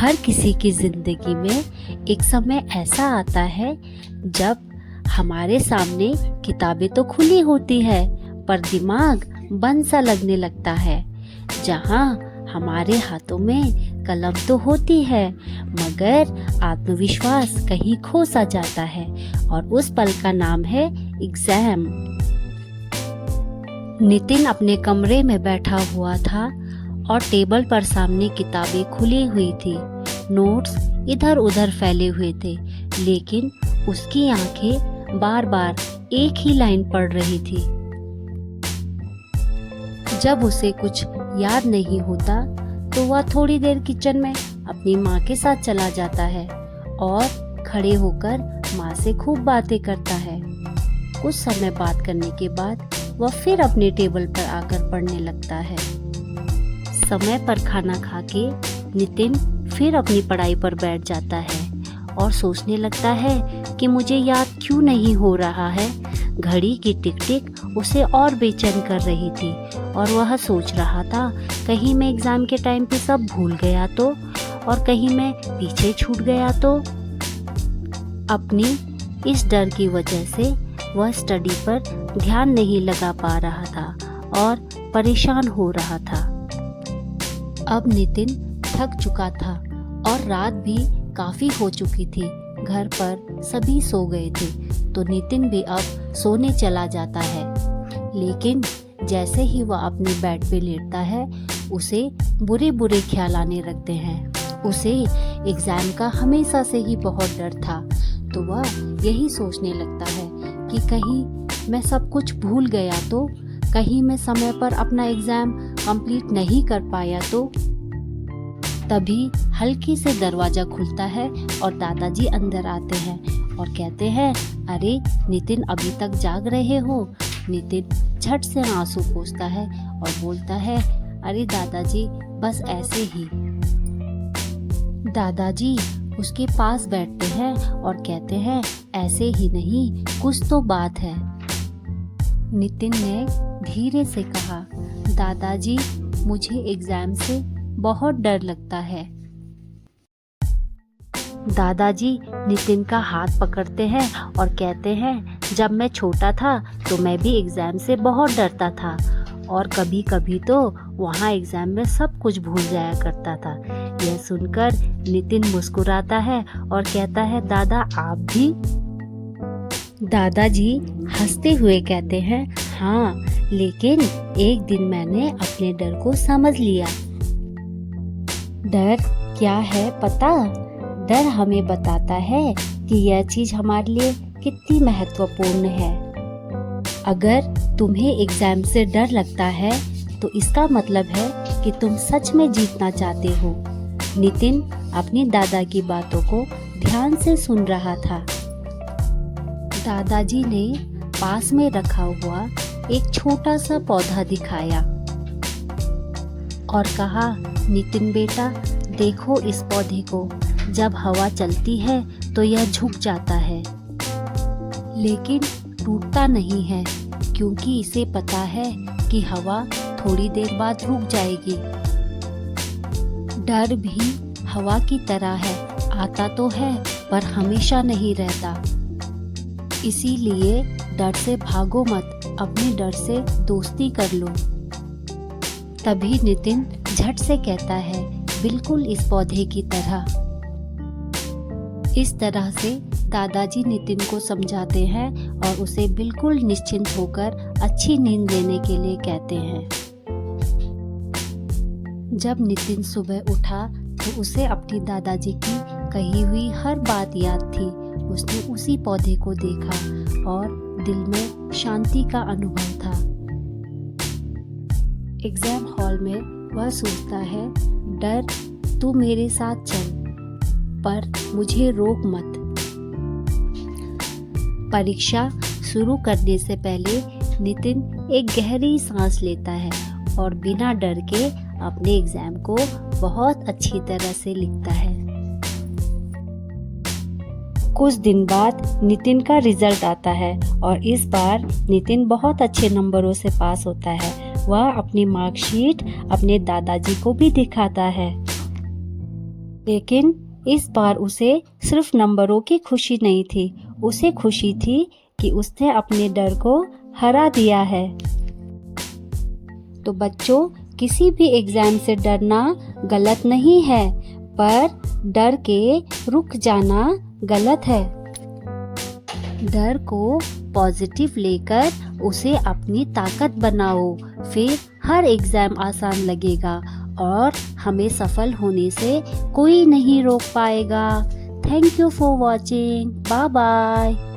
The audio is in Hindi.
हर किसी की ज़िंदगी में एक समय ऐसा आता है जब हमारे सामने किताबें तो खुली होती है पर दिमाग बंद सा लगने लगता है। जहाँ हमारे हाथों में कलम तो होती है मगर आत्मविश्वास कहीं खो सा जाता है और उस पल का नाम है एग्ज़ाम। नितिन अपने कमरे में बैठा हुआ था और टेबल पर सामने किताबें खुली हुई थी। नोट्स इधर उधर फैले हुए थे लेकिन उसकी आंखें बार बार एक ही लाइन पढ़ रही थी। जब उसे कुछ याद नहीं होता तो वह थोड़ी देर किचन में अपनी माँ के साथ चला जाता है और खड़े होकर माँ से खूब बातें करता है। कुछ समय बात करने के बाद वह फिर अपने टेबल पर आकर पढ़ने लगता है। समय पर खाना खाके नितिन फिर अपनी पढ़ाई पर बैठ जाता है और सोचने लगता है कि मुझे याद क्यों नहीं हो रहा है। घड़ी की टिक टिक उसे और बेचैन कर रही थी और वह सोच रहा था कहीं मैं एग्ज़ाम के टाइम पे सब भूल गया तो, और कहीं मैं पीछे छूट गया तो। अपनी इस डर की वजह से वह स्टडी पर ध्यान नहीं लगा पा रहा था और परेशान हो रहा था। अब नितिन थक चुका था और रात भी काफ़ी हो चुकी थी। घर पर सभी सो गए थे तो नितिन भी अब सोने चला जाता है। लेकिन जैसे ही वह अपने बेड पे लेटता है उसे बुरे बुरे ख्याल आने लगते हैं। उसे एग्ज़ाम का हमेशा से ही बहुत डर था तो वह यही सोचने लगता है कि कहीं मैं सब कुछ भूल गया तो, कहीं मैं समय पर अपना एग्ज़ाम कंप्लीट नहीं कर पाया तो। तभी हल्की से दरवाज़ा खुलता है और दादाजी अंदर आते हैं और कहते हैं, अरे नितिन अभी तक जाग रहे हो। नितिन झट से आंसू पोंछता है और बोलता है, अरे दादाजी बस ऐसे ही। दादाजी उसके पास बैठते हैं और कहते हैं, ऐसे ही नहीं, कुछ तो बात है। नितिन ने धीरे से कहा, दादाजी मुझे एग्ज़ाम से बहुत डर लगता है। दादाजी नितिन का हाथ पकड़ते हैं और कहते हैं, जब मैं छोटा था तो मैं भी एग्ज़ाम से बहुत डरता था और कभी कभी तो वहाँ एग्ज़ाम में सब कुछ भूल जाया करता था। यह सुनकर नितिन मुस्कुराता है और कहता है, दादा आप भी? दादाजी हंसते हुए कहते हैं, हाँ लेकिन एक दिन मैंने अपने डर को समझ लिया। डर क्या है पता? डर हमें बताता है कि यह चीज़ हमारे लिए कितनी महत्वपूर्ण है। अगर तुम्हें एग्ज़ाम से डर लगता है तो इसका मतलब है कि तुम सच में जीतना चाहते हो। नितिन अपनी दादा की बातों को ध्यान से सुन रहा था। दादाजी ने पास में रखा हुआ एक छोटा सा पौधा दिखाया और कहा, नितिन बेटा देखो इस पौधे को, जब हवा चलती है तो यह झुक जाता है लेकिन टूटता नहीं है क्योंकि इसे पता है कि हवा थोड़ी देर बाद रुक जाएगी। डर भी हवा की तरह है, आता तो है पर हमेशा नहीं रहता। इसीलिए डर से भागो मत, अपने डर से दोस्ती कर लो। तभी नितिन झट से कहता है, बिल्कुल इस पौधे की तरह। इस तरह से दादाजी नितिन को समझाते हैं और उसे बिल्कुल निश्चिंत होकर अच्छी नींद लेने के लिए कहते हैं। जब नितिन सुबह उठा तो उसे अपनी दादाजी की कही हुई हर बात याद थी। उसने उसी पौधे को देखा और दिल में शांति का अनुभव था। एग्ज़ाम हॉल में वह सोचता है, डर तू मेरे साथ चल पर मुझे रोक मत। परीक्षा शुरू करने से पहले नितिन एक गहरी सांस लेता है और बिना डर के अपने एग्ज़ाम को बहुत अच्छी तरह से लिखता है। कुछ दिन बाद नितिन का रिजल्ट आता है और इस बार नितिन बहुत अच्छे नंबरों से पास होता है। वह अपनी मार्कशीट अपने दादाजी को भी दिखाता है। लेकिन इस बार उसे सिर्फ नंबरों की खुशी नहीं थी, उसे खुशी थी कि उसने अपने डर को हरा दिया है। तो बच्चों, किसी भी एग्जाम से डरना गलत नहीं है, पर डर के रुक जाना गलत है। डर को पॉजिटिव लेकर उसे अपनी ताकत बनाओ, फिर हर एग्जाम आसान लगेगा और हमें सफल होने से कोई नहीं रोक पाएगा। Thank you for watching. Bye bye.